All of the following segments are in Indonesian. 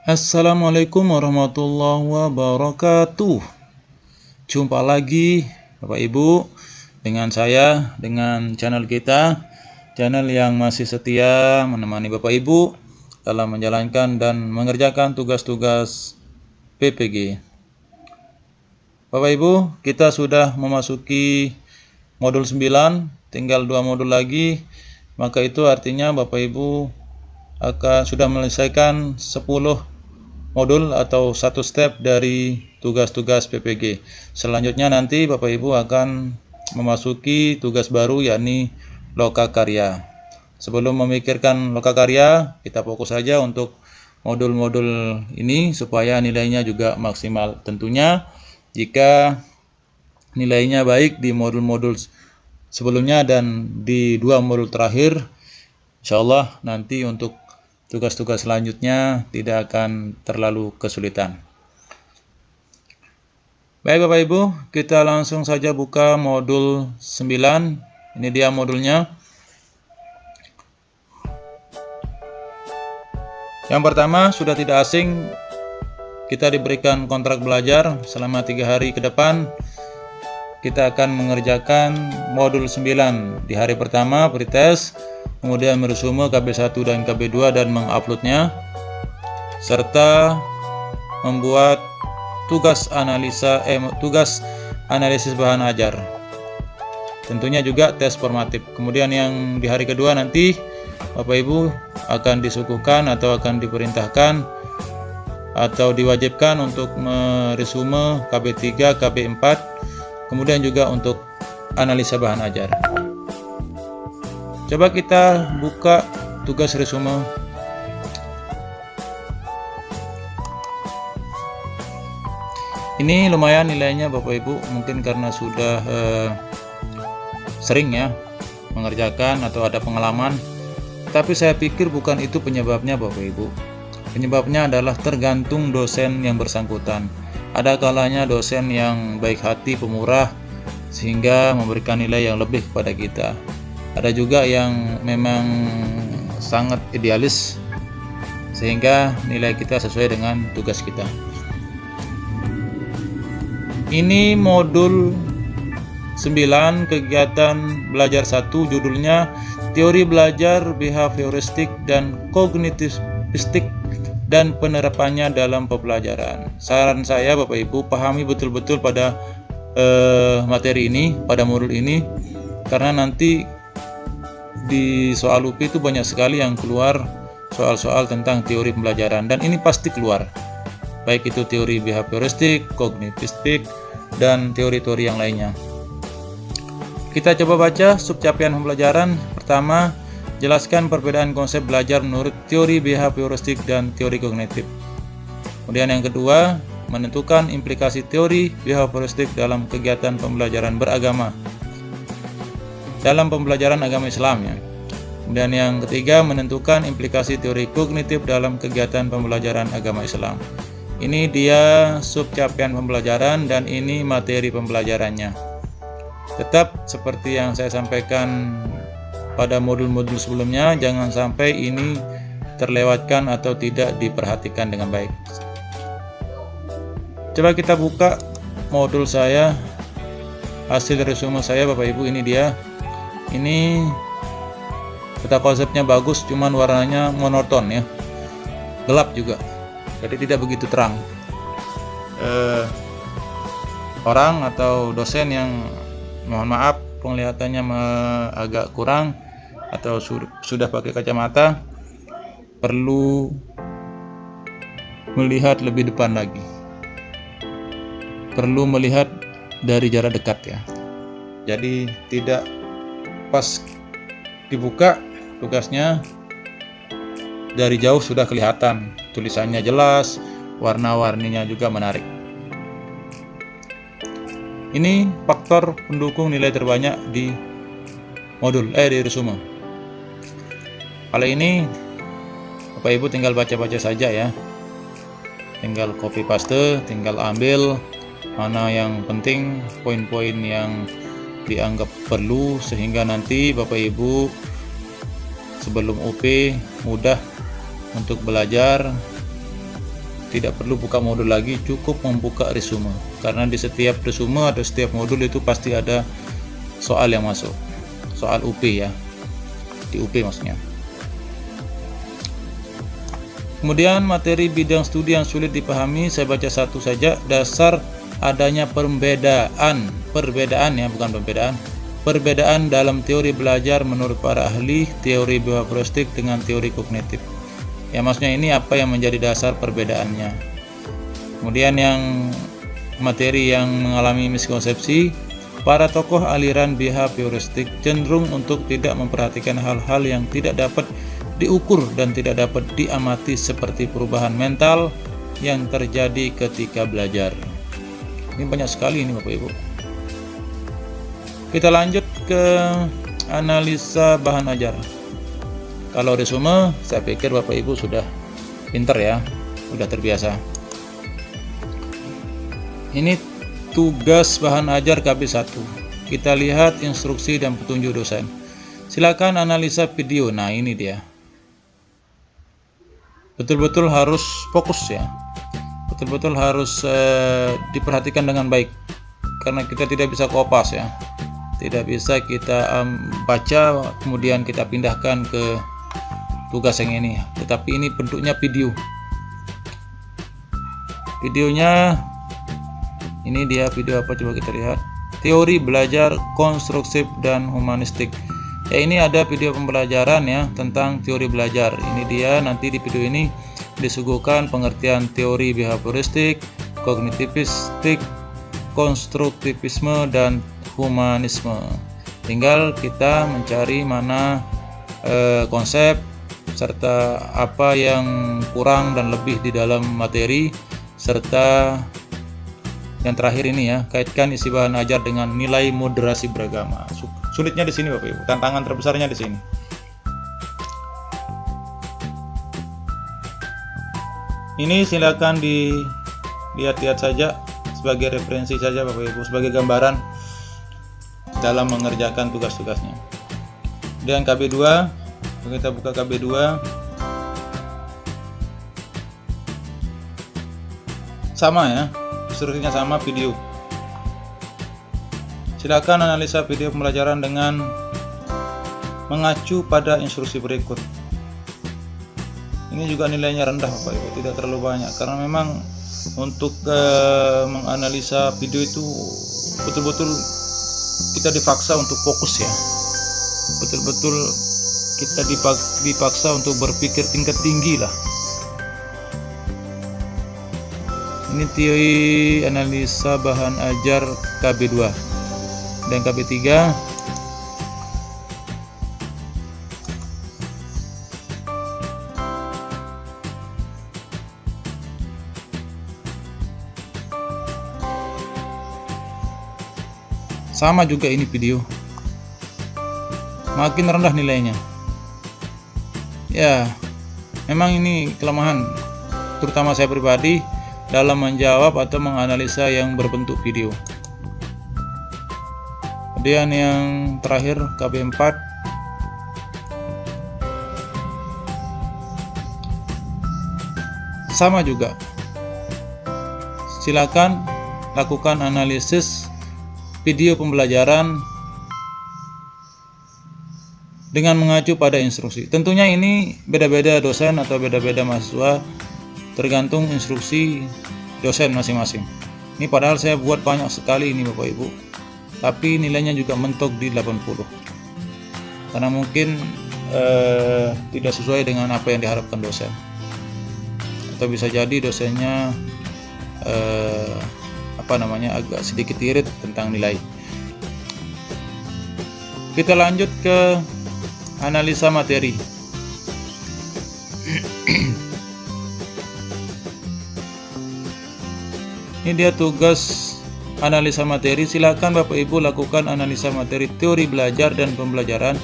Assalamualaikum warahmatullahi wabarakatuh. Jumpa lagi Bapak Ibu dengan saya, dengan channel kita, channel yang masih setia menemani Bapak Ibu dalam menjalankan dan mengerjakan tugas-tugas PPG. Bapak Ibu, kita sudah memasuki modul 9, tinggal 2 modul lagi. Maka itu artinya Bapak Ibu sudah menyelesaikan 10 modul atau 1 step dari tugas-tugas PPG. Selanjutnya nanti Bapak Ibu akan memasuki tugas baru, yakni lokakarya. Sebelum memikirkan lokakarya, kita fokus saja untuk modul-modul ini supaya nilainya juga maksimal. Tentunya jika nilainya baik di modul-modul sebelumnya dan di 2 modul terakhir, insyaallah nanti untuk tugas-tugas selanjutnya tidak akan terlalu kesulitan. Baik Bapak Ibu, kita langsung saja buka modul 9. Ini dia modulnya. Yang pertama, sudah tidak asing, kita diberikan kontrak belajar selama 3 hari ke depan. Kita akan mengerjakan modul 9 di hari pertama pretest, kemudian meresume KB1 dan KB2 dan menguploadnya, serta membuat tugas analisis bahan ajar. Tentunya juga tes formatif. Kemudian yang di hari kedua nanti Bapak Ibu akan disuguhkan atau akan diperintahkan atau diwajibkan untuk meresume KB3, KB4, kemudian juga untuk analisa bahan ajar. Coba kita buka tugas resume. Ini lumayan nilainya Bapak Ibu, mungkin karena sudah sering ya mengerjakan atau ada pengalaman. Tapi saya pikir bukan itu penyebabnya Bapak Ibu. Penyebabnya adalah tergantung dosen yang bersangkutan. Ada kalanya dosen yang baik hati, pemurah, sehingga memberikan nilai yang lebih kepada kita. Ada juga yang memang sangat idealis, sehingga nilai kita sesuai dengan tugas kita. Ini modul 9 kegiatan belajar 1, judulnya Teori Belajar Behavioristik dan Kognitivistik dan penerapannya dalam pembelajaran. Saran saya Bapak Ibu, pahami betul-betul pada materi ini, pada modul ini, karena nanti di soal UP itu banyak sekali yang keluar soal-soal tentang teori pembelajaran, dan ini pasti keluar, baik itu teori behavioristik, kognitivistik, dan teori-teori yang lainnya. Kita coba baca subcapian pembelajaran. Pertama, jelaskan perbedaan konsep belajar menurut teori behavioristik dan teori kognitif. Kemudian yang kedua, menentukan implikasi teori behavioristik dalam kegiatan pembelajaran beragama, dalam pembelajaran agama Islam ya. Kemudian yang ketiga, menentukan implikasi teori kognitif dalam kegiatan pembelajaran agama Islam. Ini dia subcapian pembelajaran dan ini materi pembelajarannya. Tetap seperti yang saya sampaikan pada modul-modul sebelumnya, jangan sampai ini terlewatkan atau tidak diperhatikan dengan baik. Coba kita buka modul saya, hasil resume saya Bapak Ibu. Ini dia. Ini peta konsepnya bagus, cuman warnanya monoton ya, gelap juga, jadi tidak begitu terang. Orang atau dosen yang mohon maaf penglihatannya agak kurang atau sudah pakai kacamata, perlu melihat lebih depan lagi, perlu melihat dari jarak dekat ya. Jadi tidak pas dibuka tugasnya dari jauh sudah kelihatan, tulisannya jelas, warna-warninya juga menarik. Ini faktor pendukung nilai terbanyak di modul di resume. Kali ini Bapak Ibu tinggal baca-baca saja ya. Tinggal copy paste, tinggal ambil mana yang penting, poin-poin yang dianggap perlu, sehingga nanti Bapak Ibu sebelum UP mudah untuk belajar tidak perlu buka modul lagi, cukup membuka resume, karena di setiap resume atau setiap modul itu pasti ada soal yang masuk, soal UP ya, di UP maksudnya. Kemudian materi bidang studi yang sulit dipahami, saya baca satu saja. Dasar adanya perbedaan ya, bukan perbedaan dalam teori belajar menurut para ahli teori behavioristik dengan teori kognitif. Ya, maksudnya ini apa yang menjadi dasar perbedaannya. Kemudian yang materi yang mengalami miskonsepsi, para tokoh aliran behavioristik cenderung untuk tidak memperhatikan hal-hal yang tidak dapat diukur dan tidak dapat diamati seperti perubahan mental yang terjadi ketika belajar. Ini banyak sekali ini Bapak Ibu. Kita lanjut ke analisa bahan ajar. Kalau resume, saya pikir Bapak Ibu sudah pinter ya, sudah terbiasa. Ini tugas bahan ajar KB1. Kita lihat instruksi dan petunjuk dosen. Silakan analisa video. Nah, ini dia. Betul-betul harus fokus ya. Betul-betul harus diperhatikan dengan baik. Karena kita tidak bisa kopas ya. Tidak bisa kita baca kemudian kita pindahkan ke tugas yang ini, tetapi ini bentuknya video. Videonya ini dia, video apa coba kita lihat. Teori belajar konstruksif dan humanistik. Ya, ini ada video pembelajaran ya tentang teori belajar. Ini dia, nanti di video ini disuguhkan pengertian teori behavioristik, kognitivistik, konstruktivisme dan humanisme. Tinggal kita mencari mana konsep serta apa yang kurang dan lebih di dalam materi, serta yang terakhir ini ya, kaitkan isi bahan ajar dengan nilai moderasi beragama. Sulitnya di sini Bapak Ibu, tantangan terbesarnya di sini. Ini silakan dilihat-lihat saja sebagai referensi saja Bapak Ibu, sebagai gambaran dalam mengerjakan tugas-tugasnya. Dan KB2, kita buka KB2. Sama ya, instruksinya sama, video. Silakan analisa video pembelajaran dengan mengacu pada instruksi berikut. Ini juga nilainya rendah Bapak Ibu, tidak terlalu banyak, karena memang untuk menganalisa video itu betul-betul kita dipaksa untuk fokus ya, betul-betul kita dipaksa untuk berpikir tingkat tinggi lah. Ini teori analisa bahan ajar KB2 dan KB3. Sama juga ini video, makin rendah nilainya. Ya, memang ini kelemahan, terutama saya pribadi dalam menjawab atau menganalisa yang berbentuk video. Kemudian yang terakhir KB4. Sama juga. Silakan lakukan analisis video pembelajaran dengan mengacu pada instruksi. Tentunya ini beda-beda dosen atau beda-beda mahasiswa, tergantung instruksi dosen masing-masing. Ini padahal saya buat banyak sekali ini Bapak Ibu, tapi nilainya juga mentok di 80, karena mungkin tidak sesuai dengan apa yang diharapkan dosen, atau bisa jadi dosennya agak sedikit irit tentang nilai. Kita lanjut ke analisa materi. Ini dia tugas analisa materi. Silakan Bapak Ibu lakukan analisa materi teori belajar dan pembelajaran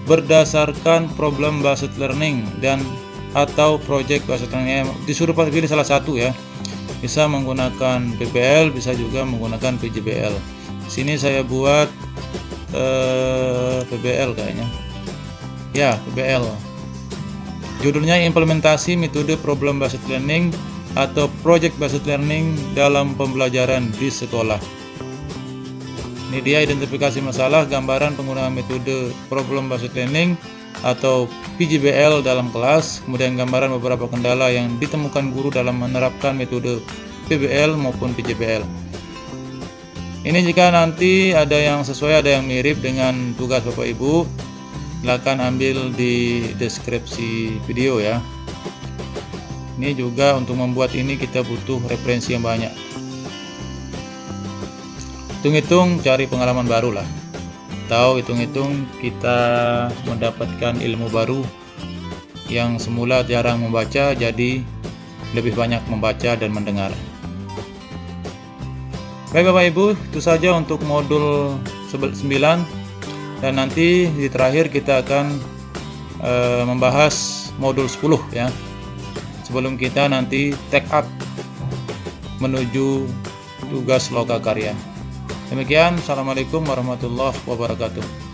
berdasarkan problem based learning dan atau project based learning. Disuruh pilih salah satu ya. Bisa menggunakan PBL, bisa juga menggunakan PJBL. Di sini saya buat PBL kayaknya. Ya, PBL. Judulnya implementasi metode problem based learning atau project based learning dalam pembelajaran di sekolah. Ini dia identifikasi masalah, gambaran penggunaan metode problem based learning atau PJBL dalam kelas, kemudian gambaran beberapa kendala yang ditemukan guru dalam menerapkan metode PBL maupun PJBL. Ini jika nanti ada yang sesuai, ada yang mirip dengan tugas Bapak Ibu, silakan ambil di deskripsi video ya. Ini juga untuk membuat ini kita butuh referensi yang banyak. Hitung-hitung cari pengalaman baru lah. Tahu hitung-hitung kita mendapatkan ilmu baru yang semula jarang membaca jadi lebih banyak membaca dan mendengar. Baik Bapak Ibu, itu saja untuk modul 9, dan nanti di terakhir kita akan membahas modul 10 ya. Sebelum kita nanti take up menuju tugas lokakarya. Demikian, Assalamualaikum warahmatullahi wabarakatuh.